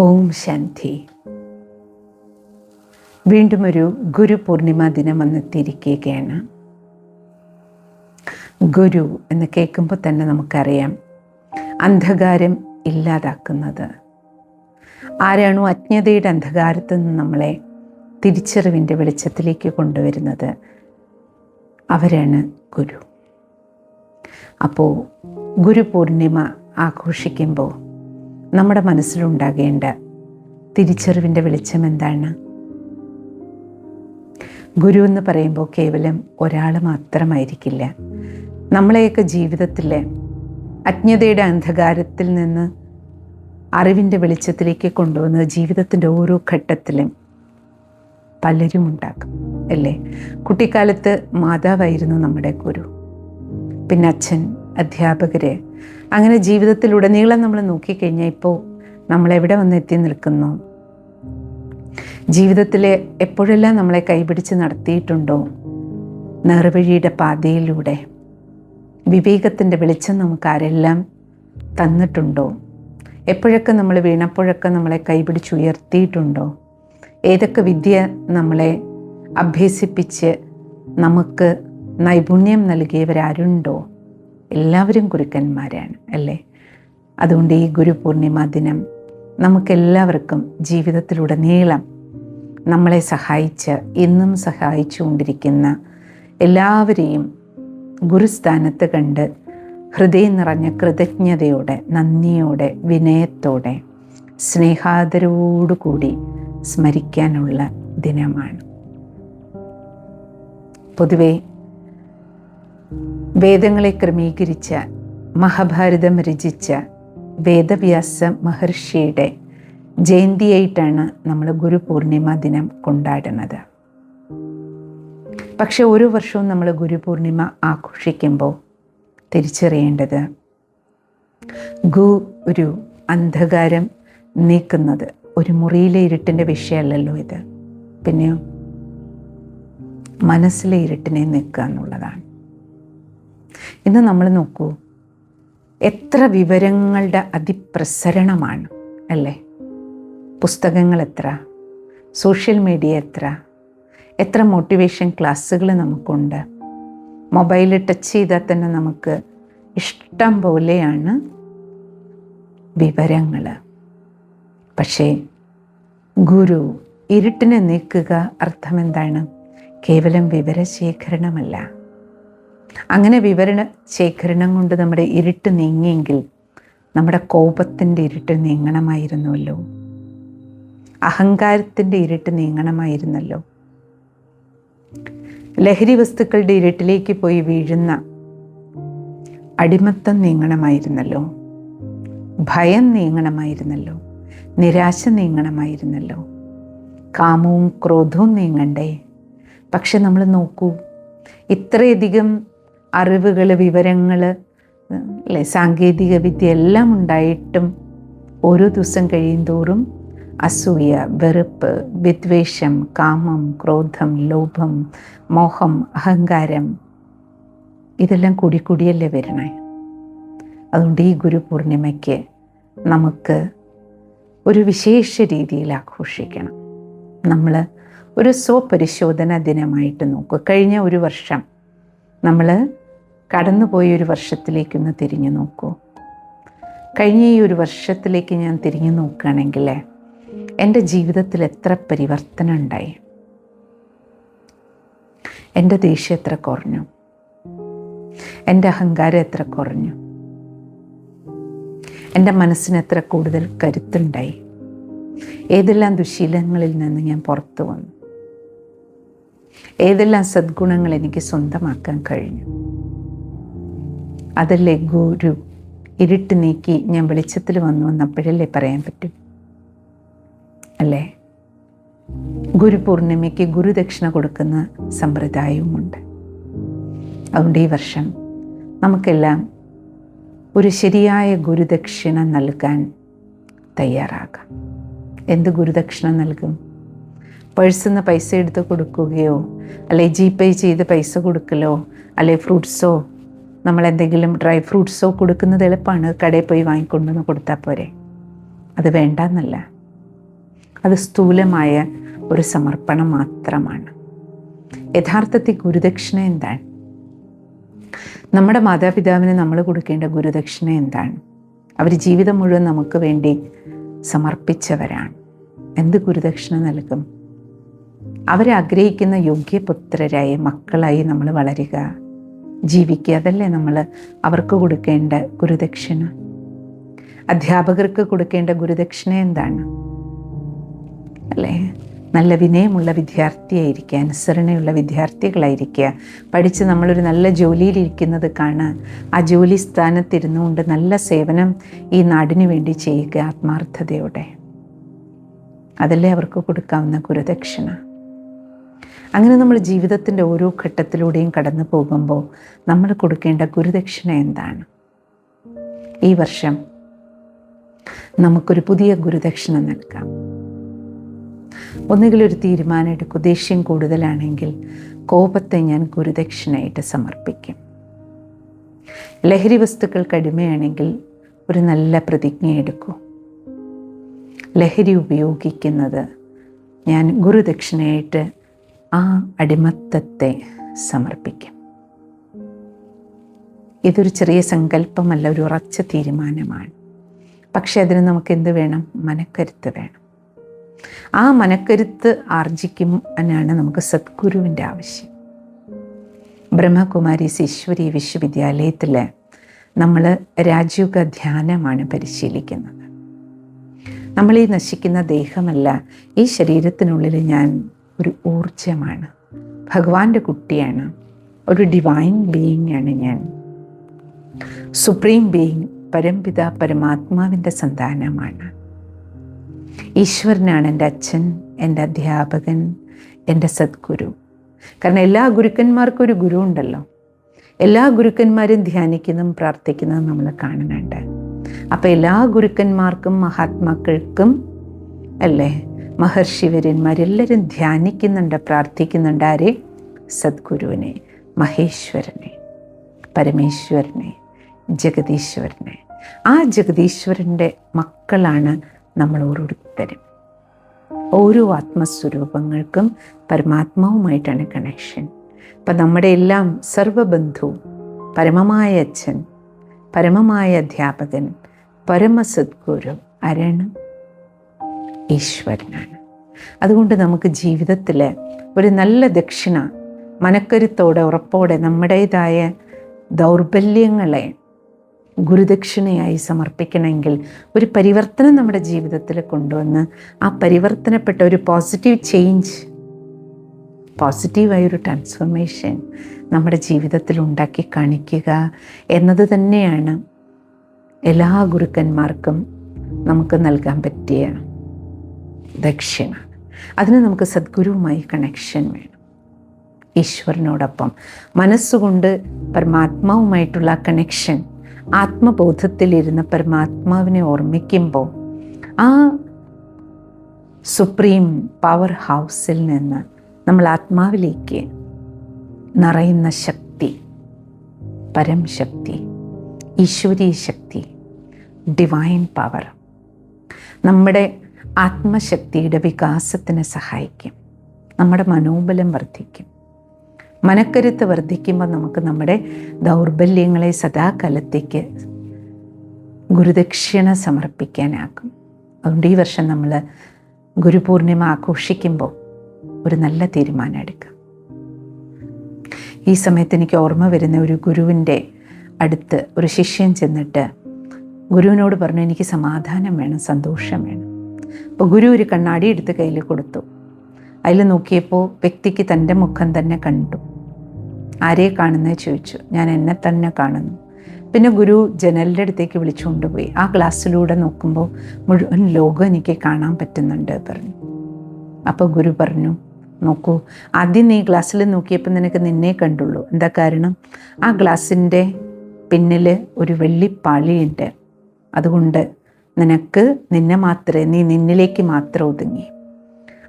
ഓം ശാന്തി. വീണ്ടും ഒരു ഗുരു പൂർണിമ ദിനം വന്നെത്തിയിരിക്കുകയാണ്. ഗുരു എന്ന് കേൾക്കുമ്പോൾ തന്നെ നമുക്കറിയാം, അന്ധകാരം ഇല്ലാതാക്കുന്നത്. ആരാണോ അജ്ഞതയുടെ അന്ധകാരത്തിൽ നിന്ന് നമ്മളെ തിരിച്ചറിവിൻ്റെ വെളിച്ചത്തിലേക്ക് കൊണ്ടുവരുന്നത്, അവരാണ് ഗുരു. അപ്പോൾ ഗുരു പൂർണിമ ആഘോഷിക്കുമ്പോൾ നമ്മുടെ മനസ്സിലുണ്ടാകേണ്ട തിരിച്ചറിവിൻ്റെ വെളിച്ചം എന്താണ്? ഗുരു എന്ന് പറയുമ്പോൾ കേവലം ഒരാൾ മാത്രമായിരിക്കില്ല. നമ്മളെയൊക്കെ ജീവിതത്തിലെ അജ്ഞതയുടെ അന്ധകാരത്തിൽ നിന്ന് അറിവിൻ്റെ വെളിച്ചത്തിലേക്ക് കൊണ്ടുവന്ന് ജീവിതത്തിൻ്റെ ഓരോ ഘട്ടത്തിലും പലരും ഉണ്ടാകും, അല്ലേ? കുട്ടിക്കാലത്ത് മാതാവായിരുന്നു നമ്മുടെ ഗുരു, പിന്നെ അച്ഛൻ, അധ്യാപകർ, അങ്ങനെ ജീവിതത്തിലുടനീളം നമ്മൾ നോക്കിക്കഴിഞ്ഞാൽ ഇപ്പോൾ നമ്മളെവിടെ വന്ന് എത്തി നിൽക്കുന്നു, ജീവിതത്തിൽ എപ്പോഴെല്ലാം നമ്മളെ കൈപിടിച്ച് നടത്തിയിട്ടുണ്ടോ, നേർവഴിയുടെ പാതയിലൂടെ വിവേകത്തിൻ്റെ വെളിച്ചം നമുക്ക് ആരെല്ലാം തന്നിട്ടുണ്ടോ, എപ്പോഴൊക്കെ നമ്മൾ വീണപ്പോഴൊക്കെ നമ്മളെ കൈപിടിച്ചുയർത്തിയിട്ടുണ്ടോ, ഏതൊക്കെ വിദ്യ നമ്മളെ അഭ്യസിപ്പിച്ച് നമുക്ക് നൈപുണ്യം നൽകിയവരാരുണ്ടോ, എല്ലാവരും ഗുരുക്കന്മാരാണ്, അല്ലേ? അതുകൊണ്ട് ഈ ഗുരു പൂർണിമ ദിനം നമുക്കെല്ലാവർക്കും ജീവിതത്തിലുടനീളം നമ്മളെ സഹായിച്ച് ഇന്നും സഹായിച്ചുകൊണ്ടിരിക്കുന്ന എല്ലാവരെയും ഗുരുസ്ഥാനത്ത് കണ്ട് ഹൃദയം നിറഞ്ഞ കൃതജ്ഞതയോടെ, നന്ദിയോടെ, വിനയത്തോടെ, സ്നേഹാദരവോടുകൂടി സ്മരിക്കാനുള്ള ദിനമാണ്. പൊതുവെ വേദങ്ങളെ ക്രമീകരിച്ച, മഹാഭാരതം രചിച്ച വേദവ്യാസ മഹർഷിയുടെ ജയന്തിയായിട്ടാണ് നമ്മൾ ഗുരു പൂർണിമ ദിനം കൊണ്ടാടുന്നത്. പക്ഷെ ഓരോ വർഷവും നമ്മൾ ഗുരു പൂർണിമ ആഘോഷിക്കുമ്പോൾ തിരിച്ചറിയേണ്ടത്, ഒരു അന്ധകാരം നീക്കുന്നത് ഒരു മുറിയിലെ ഇരുട്ടിൻ്റെ വിഷയമല്ലല്ലോ ഇത്, പിന്നെയോ മനസ്സിലെ ഇരുട്ടിനെ നീക്കുക എന്നുള്ളതാണ്. ഇന്ന് നമ്മൾ നോക്കൂ, എത്ര വിവരങ്ങളുടെ അതിപ്രസരണമാണ്, അല്ലേ? പുസ്തകങ്ങൾ എത്ര, സോഷ്യൽ മീഡിയ എത്ര മോട്ടിവേഷൻ ക്ലാസ്സുകൾ നമുക്കുണ്ട്. മൊബൈൽ ടച്ച് ചെയ്താൽ തന്നെ നമുക്ക് ഇഷ്ടം പോലെയാണ് വിവരങ്ങൾ. പക്ഷേ ഗുരു ഇരുട്ടിനെ നീക്കുക അർത്ഥം എന്താണ്? കേവലം വിവരശേഖരണമല്ല. അങ്ങനെ വിവരണ ശേഖരണം കൊണ്ട് നമ്മുടെ ഇരുട്ട് നീങ്ങിയെങ്കിൽ നമ്മുടെ കോപത്തിൻ്റെ ഇരുട്ട് നീങ്ങണമായിരുന്നല്ലോ, അഹങ്കാരത്തിൻ്റെ ഇരുട്ട് നീങ്ങണമായിരുന്നല്ലോ, ലഹരി വസ്തുക്കളുടെ ഇരുട്ടിലേക്ക് പോയി വീഴുന്ന അടിമത്തം നീങ്ങണമായിരുന്നല്ലോ, ഭയം നീങ്ങണമായിരുന്നല്ലോ, നിരാശ നീങ്ങണമായിരുന്നല്ലോ, കാമവും ക്രോധവും നീങ്ങണ്ടേ? പക്ഷെ നമ്മൾ നോക്കൂ, ഇത്രയധികം അറിവുകൾ, വിവരങ്ങൾ, അല്ലേ, സാങ്കേതിക വിദ്യ എല്ലാം ഉണ്ടായിട്ടും ഓരോ ദിവസം കഴിയുന്തോറും അസൂയ, വെറുപ്പ്, വിദ്വേഷം, കാമം, ക്രോധം, ലോഭം, മോഹം, അഹങ്കാരം, ഇതെല്ലാം കൂടിയല്ലേ വരണേ? അതുകൊണ്ട് ഈ ഗുരു പൂർണിമയ്ക്ക് നമുക്ക് ഒരു വിശേഷ രീതിയിൽ ആഘോഷിക്കണം. നമ്മൾ ഒരു സ്വപരിശോധന ദിനമായിട്ട് നോക്കുക. കഴിഞ്ഞ ഒരു വർഷം നമ്മൾ കടന്നുപോയൊരു വർഷത്തിലേക്കൊന്ന് തിരിഞ്ഞു നോക്കൂ. കഴിഞ്ഞ ഈ ഒരു വർഷത്തിലേക്ക് ഞാൻ തിരിഞ്ഞു നോക്കുകയാണെങ്കിൽ എൻ്റെ ജീവിതത്തിൽ എത്ര പരിവർത്തനം ഉണ്ടായി, എൻ്റെ ദേഷ്യം എത്ര കുറഞ്ഞു, എൻ്റെ അഹങ്കാരം എത്ര കുറഞ്ഞു, എൻ്റെ മനസ്സിന് എത്ര കൂടുതൽ കരുത്തുണ്ടായി, ഏതെല്ലാം ദുശീലങ്ങളിൽ നിന്ന് ഞാൻ പുറത്തു വന്നു, ഏതെല്ലാം സദ്ഗുണങ്ങൾ എനിക്ക് സ്വന്തമാക്കാൻ കഴിഞ്ഞു. അതല്ലേ ഗുരു. ഇരുട്ട് നീക്കി ഞാൻ വെളിച്ചത്തിൽ വന്നു എന്നപ്പോഴല്ലേ പറയാൻ പറ്റും, അല്ലേ? ഗുരു പൂർണിമയ്ക്ക് ഗുരുദക്ഷിണ കൊടുക്കുന്ന സമ്പ്രദായവുമുണ്ട്. അതുകൊണ്ട് ഈ വർഷം നമുക്കെല്ലാം ഒരു ശരിയായ ഗുരുദക്ഷിണ നൽകാൻ തയ്യാറാകാം. എന്ത് ഗുരുദക്ഷിണ നൽകും? പേഴ്സിൽ നിന്ന് പൈസ എടുത്ത് കൊടുക്കുകയോ, അല്ലെ GPay ചെയ്ത് പൈസ കൊടുക്കലോ, അല്ലെ ഫ്രൂട്ട്സോ, നമ്മളെന്തെങ്കിലും ഡ്രൈ ഫ്രൂട്ട്സോ കൊടുക്കുന്നത് എളുപ്പമാണ്, കടയിൽ പോയി വാങ്ങിക്കൊണ്ടുവന്ന് കൊടുത്താൽ പോരെ. അത് വേണ്ടെന്നല്ല, അത് സ്ഥൂലമായ ഒരു സമർപ്പണം മാത്രമാണ്. യഥാർത്ഥത്തിൽ ഗുരുദക്ഷിണ എന്താണ്? നമ്മുടെ മാതാപിതാവിന് നമ്മൾ കൊടുക്കേണ്ട ഗുരുദക്ഷിണ എന്താണ്? അവർ ജീവിതം മുഴുവൻ നമുക്ക് വേണ്ടി സമർപ്പിച്ചവരാണ്. എന്ത് ഗുരുദക്ഷിണ നൽകും? അവരെ ആഗ്രഹിക്കുന്ന യോഗ്യപുത്രരായി മക്കളായി നമ്മൾ വളരുക, ജീവിക്കുക. അതല്ലേ നമ്മൾ അവർക്ക് കൊടുക്കേണ്ട ഗുരുദക്ഷിണ. അധ്യാപകർക്ക് കൊടുക്കേണ്ട ഗുരുദക്ഷിണ എന്താണ്? അല്ലേ? നല്ല വിനയമുള്ള വിദ്യാർത്ഥിയായിരിക്കുക, അനുസരണയുള്ള വിദ്യാർത്ഥികളായിരിക്കുക, പഠിച്ച് നമ്മളൊരു നല്ല ജോലിയിലിരിക്കുന്നത് കാണാൻ ആ ജോലി സ്ഥാനത്തിരുന്നുകൊണ്ട് നല്ല സേവനം ഈ നാടിനു വേണ്ടി ചെയ്യുക ആത്മാർത്ഥതയോടെ. അതല്ലേ അവർക്ക് കൊടുക്കാവുന്ന ഗുരുദക്ഷിണ. അങ്ങനെ നമ്മൾ ജീവിതത്തിൻ്റെ ഓരോ ഘട്ടത്തിലൂടെയും കടന്നു പോകുമ്പോൾ നമ്മൾ കൊടുക്കേണ്ട ഗുരുദക്ഷിണ എന്താണ്? ഈ വർഷം നമുക്കൊരു പുതിയ ഗുരുദക്ഷിണ നൽകാം. ഒന്നുകിലൊരു തീരുമാനം എടുക്കും. ദേഷ്യം കൂടുതലാണെങ്കിൽ കോപത്തെ ഞാൻ ഗുരുദക്ഷിണയായിട്ട് സമർപ്പിക്കും. ലഹരി വസ്തുക്കൾക്ക് അടിമയാണെങ്കിൽ ഒരു നല്ല പ്രതിജ്ഞ എടുക്കൂ. ലഹരി ഉപയോഗിക്കുന്നത് ഞാൻ ഗുരുദക്ഷിണയായിട്ട് ആ അടിമത്തത്തെ സമർപ്പിക്കും. ഇതൊരു ചെറിയ സങ്കല്പമല്ല, ഒരു ഉറച്ച തീരുമാനമാണ്. പക്ഷെ അതിന് നമുക്ക് എന്ത് വേണം? മനക്കരുത്ത് വേണം. ആ മനക്കരുത്ത് ആർജിക്കാനാണ് നമുക്ക് സദ്ഗുരുവിൻ്റെ ആവശ്യം. ബ്രഹ്മകുമാരീസ് ഈശ്വരീയ വിശ്വവിദ്യാലയത്തിൽ നമ്മൾ രാജയോഗ ധ്യാനമാണ് പരിശീലിക്കുന്നത്. നമ്മൾ ഈ നശിക്കുന്ന ദേഹമല്ല, ഈ ശരീരത്തിനുള്ളിൽ ഞാൻ ഒരു ഊർജമാണ്, ഭഗവാന്റെ കുട്ടിയാണ്, ഒരു ഡിവൈൻ ബീയിങ് ആണ് ഞാൻ, സുപ്രീം ബീയിങ്, പരംപിത പരമാത്മാവിൻ്റെ സന്താനമാണ്. ഈശ്വരനാണ് എൻ്റെ അച്ഛൻ, എൻ്റെ അധ്യാപകൻ, എൻ്റെ സദ്ഗുരു. കാരണം എല്ലാ ഗുരുക്കന്മാർക്കും ഒരു ഗുരു ഉണ്ടല്ലോ. എല്ലാ ഗുരുക്കന്മാരും ധ്യാനിക്കുന്നതും പ്രാർത്ഥിക്കുന്നതും നമ്മൾ കാണുന്നുണ്ട്. അപ്പം എല്ലാ ഗുരുക്കന്മാർക്കും മഹാത്മാക്കൾക്കും അല്ലേ, മഹർഷിവര്യന്മാരെല്ലാവരും ധ്യാനിക്കുന്നുണ്ട്, പ്രാർത്ഥിക്കുന്നുണ്ട്. ആരെ? സദ്ഗുരുവിനെ, മഹേശ്വരനെ, പരമേശ്വരനെ, ജഗദീശ്വരനെ. ആ ജഗദീശ്വരൻ്റെ മക്കളാണ് നമ്മൾ ഓരോരുത്തരും. ഓരോ ആത്മസ്വരൂപങ്ങൾക്കും പരമാത്മാവുമായിട്ടാണ് കണക്ഷൻ. അപ്പം നമ്മുടെ എല്ലാം സർവബന്ധു, പരമമായ അച്ഛൻ, പരമമായ അധ്യാപകൻ, പരമസദ്ഗുരു ആരാണ്? ഈശ്വരനാണ്. അതുകൊണ്ട് നമുക്ക് ജീവിതത്തിൽ ഒരു നല്ല ദക്ഷിണ മനക്കരുത്തോടെ ഉറപ്പോടെ നമ്മുടേതായ ദൗർബല്യങ്ങളെ ഗുരുദക്ഷിണയായി സമർപ്പിക്കണമെങ്കിൽ ഒരു പരിവർത്തനം നമ്മുടെ ജീവിതത്തിൽ കൊണ്ടുവന്ന് ആ പരിവർത്തനപ്പെട്ട ഒരു പോസിറ്റീവ് ചേഞ്ച്, പോസിറ്റീവായൊരു ട്രാൻസ്ഫോർമേഷൻ നമ്മുടെ ജീവിതത്തിൽ ഉണ്ടാക്കി കാണിക്കുക എന്നത് തന്നെയാണ് എല്ലാ ഗുരുക്കന്മാർക്കും നമുക്ക് നൽകാൻ പറ്റിയ ദക്ഷിണ. അതിന് നമുക്ക് സദ്ഗുരുവുമായി കണക്ഷൻ വേണം. ഈശ്വരനോടൊപ്പം മനസ്സുകൊണ്ട് പരമാത്മാവുമായിട്ടുള്ള കണക്ഷൻ, ആത്മബോധത്തിലിരുന്ന് പരമാത്മാവിനെ ഓർമ്മിക്കുമ്പോൾ ആ സുപ്രീം പവർ ഹൗസിൽ നിന്ന് നമ്മൾ ആത്മാവിലേക്ക് നിറയുന്ന ശക്തി, പരംശക്തി, ഈശ്വരീയ ശക്തി, ഡിവൈൻ പവർ നമ്മുടെ ആത്മശക്തിയുടെ വികാസത്തിന് സഹായിക്കും. നമ്മുടെ മനോബലം വർദ്ധിക്കും. മനക്കരുത്ത് വർദ്ധിക്കുമ്പോൾ നമുക്ക് നമ്മുടെ ദൗർബല്യങ്ങളെ സദാകാലത്തേക്ക് ഗുരുദക്ഷിണ സമർപ്പിക്കാനാകും. അതുകൊണ്ട് ഈ വർഷം നമ്മൾ ഗുരുപൂർണിമ ആഘോഷിക്കുമ്പോൾ ഒരു നല്ല തീരുമാനം എടുക്കുക. ഈ സമയത്ത് എനിക്ക് ഓർമ്മ വരുന്ന ഒരു ഗുരുവിൻ്റെ അടുത്ത് ഒരു ശിഷ്യൻ ചെന്നിട്ട് ഗുരുവിനോട് പറഞ്ഞു, എനിക്ക് സമാധാനം വേണം, സന്തോഷം വേണം. അപ്പോൾ ഗുരു ഒരു കണ്ണാടി എടുത്ത് കയ്യിൽ കൊടുത്തു. അതിൽ നോക്കിയപ്പോൾ വ്യക്തിക്ക് തൻ്റെ മുഖം തന്നെ കണ്ടു. ആരെ കാണുന്നത് ചോദിച്ചു. ഞാൻ എന്നെ തന്നെ കാണുന്നു. പിന്നെ ഗുരു ജനലിൻ്റെ അടുത്തേക്ക് വിളിച്ചുകൊണ്ടുപോയി. ആ ഗ്ലാസ്സിലൂടെ നോക്കുമ്പോൾ മുഴുവൻ ലോകം എനിക്ക് കാണാൻ പറ്റുന്നുണ്ട് പറഞ്ഞു. അപ്പോൾ ഗുരു പറഞ്ഞു, നോക്കൂ, ആദ്യം നീ ഗ്ലാസ്സിൽ നോക്കിയപ്പോൾ നിനക്ക് നിന്നെ കണ്ടുള്ളൂ. എന്താ കാരണം? ആ ഗ്ലാസ്സിൻ്റെ പിന്നിൽ ഒരു വെള്ളിപ്പാളിയുണ്ട്. അതുകൊണ്ട് നിനക്ക് നീ നിന്നിലേക്ക് മാത്രം ഒതുങ്ങി.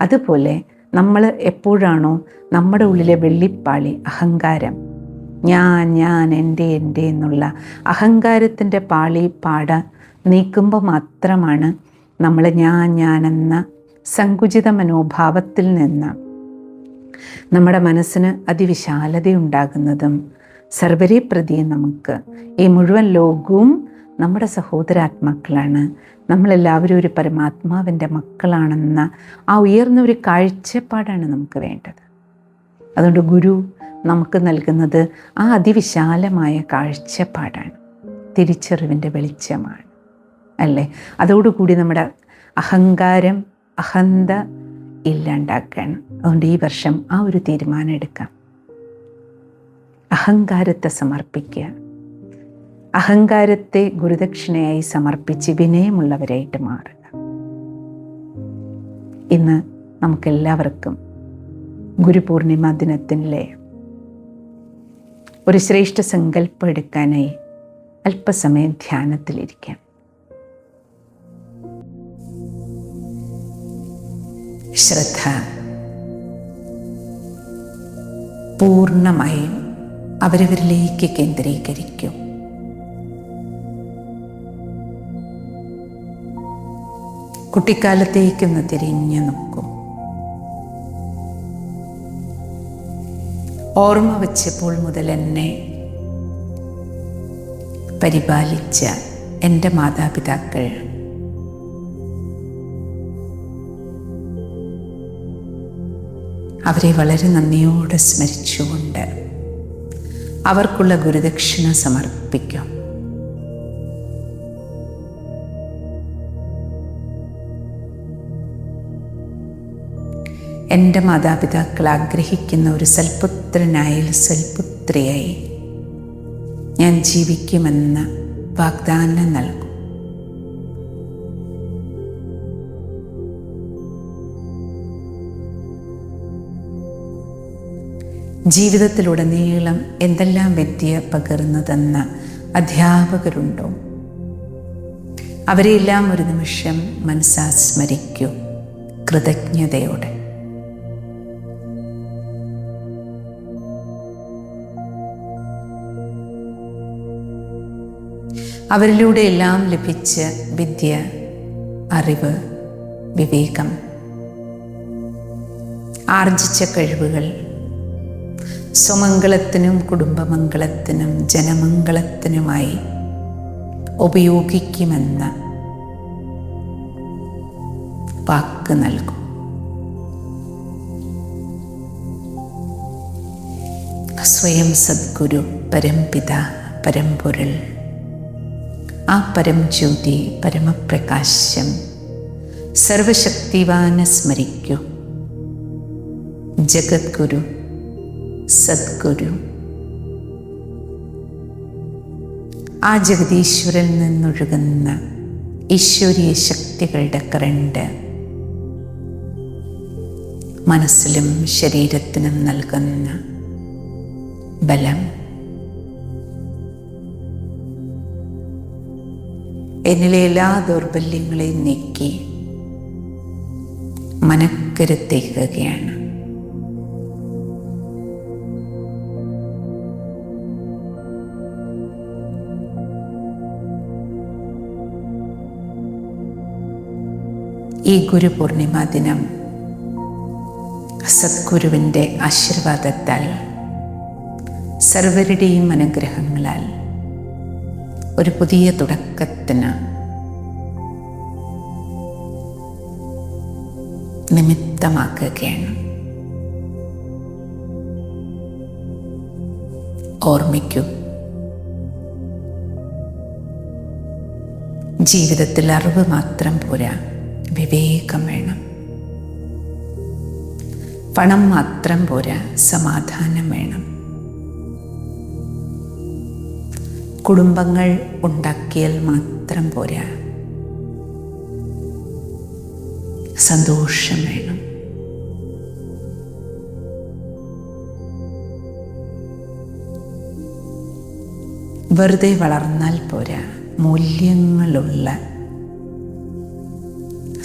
അതുപോലെ നമ്മൾ എപ്പോഴാണോ നമ്മുടെ ഉള്ളിലെ വെള്ളിപ്പാളി, അഹങ്കാരം, ഞാൻ എൻ്റെ എന്നുള്ള അഹങ്കാരത്തിൻ്റെ പാളി നീക്കുമ്പോൾ മാത്രമാണ് നമ്മൾ ഞാനെന്ന സങ്കുചിത മനോഭാവത്തിൽ നിന്ന് നമ്മുടെ മനസ്സിന് അതിവിശാലതയുണ്ടാകുന്നതും സർവരെ പ്രതിയും നമുക്ക് ഈ മുഴുവൻ ലോകവും നമ്മുടെ സഹോദരാത്മാക്കളാണ്, നമ്മളെല്ലാവരും ഒരു പരമാത്മാവിൻ്റെ മക്കളാണെന്ന ആ ഉയർന്ന ഒരു കാഴ്ചപ്പാടാണ് നമുക്ക് വേണ്ടത്. അതുകൊണ്ട് ഗുരു നമുക്ക് നൽകുന്നത് ആ അതിവിശാലമായ കാഴ്ചപ്പാടാണ്, തിരിച്ചറിവിൻ്റെ വെളിച്ചമാണ് അല്ലേ. അതോടുകൂടി നമ്മുടെ അഹങ്കാരം, അഹന്ത ഇല്ലാണ്ടാക്കുകയാണ്. അതുകൊണ്ട് ഈ വർഷം ആ ഒരു തീരുമാനം എടുക്കാം. അഹങ്കാരത്തെ സമർപ്പിക്കുക, അഹങ്കാരത്തെ ഗുരുദക്ഷിണയായി സമർപ്പിച്ച് വിനയമുള്ളവരായിട്ട് മാറുക. ഇന്ന് നമുക്കെല്ലാവർക്കും ഗുരുപൂർണിമ ദിനത്തിലെ ഒരു ശ്രേഷ്ഠ സങ്കല്പം എടുക്കാനായി അല്പസമയം ധ്യാനത്തിലിരിക്കാം. ശ്രദ്ധ പൂർണ്ണമായും അവരവരിലേക്ക് കേന്ദ്രീകരിക്കും. കുട്ടിക്കാലത്തേക്കൊന്ന് തിരിഞ്ഞു നോക്കും. ഓർമ്മ വച്ചപ്പോൾ മുതൽ എന്നെ പരിപാലിച്ച എൻ്റെ മാതാപിതാക്കൾ അവരെ വളരെ നന്ദിയോടെ സ്മരിച്ചുകൊണ്ട് അവർക്കുള്ള ഗുരുദക്ഷിണ സമർപ്പിക്കും. എൻ്റെ മാതാപിതാക്കൾ ആഗ്രഹിക്കുന്ന ഒരു സൽപുത്രനായി, സൽപുത്രിയായി ഞാൻ ജീവിക്കുമെന്ന് വാഗ്ദാനം നൽകും. ജീവിതത്തിലുടനീളം എന്തെല്ലാം വിദ്യ പകർന്നതെന്ന അധ്യാപകരുണ്ടോ, അവരെയെല്ലാം ഒരു നിമിഷം മനസ്സാ സ്മരിക്കൂ കൃതജ്ഞതയോടെ. അവരിലൂടെ എല്ലാം ലഭിച്ച വിദ്യ, അറിവ്, വിവേകം, ആർജിച്ച കഴിവുകൾ സ്വമംഗളത്തിനും കുടുംബമംഗളത്തിനും ജനമംഗളത്തിനുമായി ഉപയോഗിക്കുമെന്ന് വാക്ക് നൽകും. സ്വയം സദ്ഗുരു, പരംപിത, പരമ്പൊരുൾ, ആ പരം ജ്യോതി, പരമപ്രകാശം, സർവശക്തിവാനെ സ്മരിക്കൂ. ജഗദ്ഗുരു, സദ്ഗുരു, ആ ജഗദീശ്വരിൽ നിന്നൊഴുകുന്ന ഈശ്വരീയ ശക്തികളുടെ കറണ്ട് മനസ്സിലും ശരീരത്തിനും നൽകുന്ന ബലം എന്നിലെ എല്ലാ ദൗർബല്യങ്ങളെയും നീക്കി മനക്കരുത്തേക്കുകയാണ്. ഈ ഗുരുപൂർണിമ ദിനം സദ്ഗുരുവിൻ്റെ ആശീർവാദത്താൽ, സർവരുടെയും അനുഗ്രഹങ്ങളാൽ ഒരു പുതിയ തുടക്കത്തിന് നിമിത്തമാക്കുകയാണ്. ഓർമ്മിക്കൂ, ജീവിതത്തിൽ അറിവ് മാത്രം പോരാ, വിവേകം വേണം. പണം മാത്രം പോരാ, സമാധാനം വേണം. കുടുംബങ്ങൾ ഉണ്ടാക്കിയാൽ മാത്രം പോരാ, സന്തോഷം വേണം. വെറുതെ വളർന്നാൽ പോരാ, മൂല്യങ്ങളുള്ള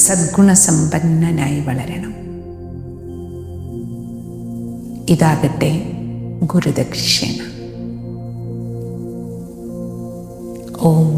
സദ്ഗുണസമ്പന്നനായി വളരണം. ഇതാകട്ടെ ഗുരുദക്ഷിണ. ഓം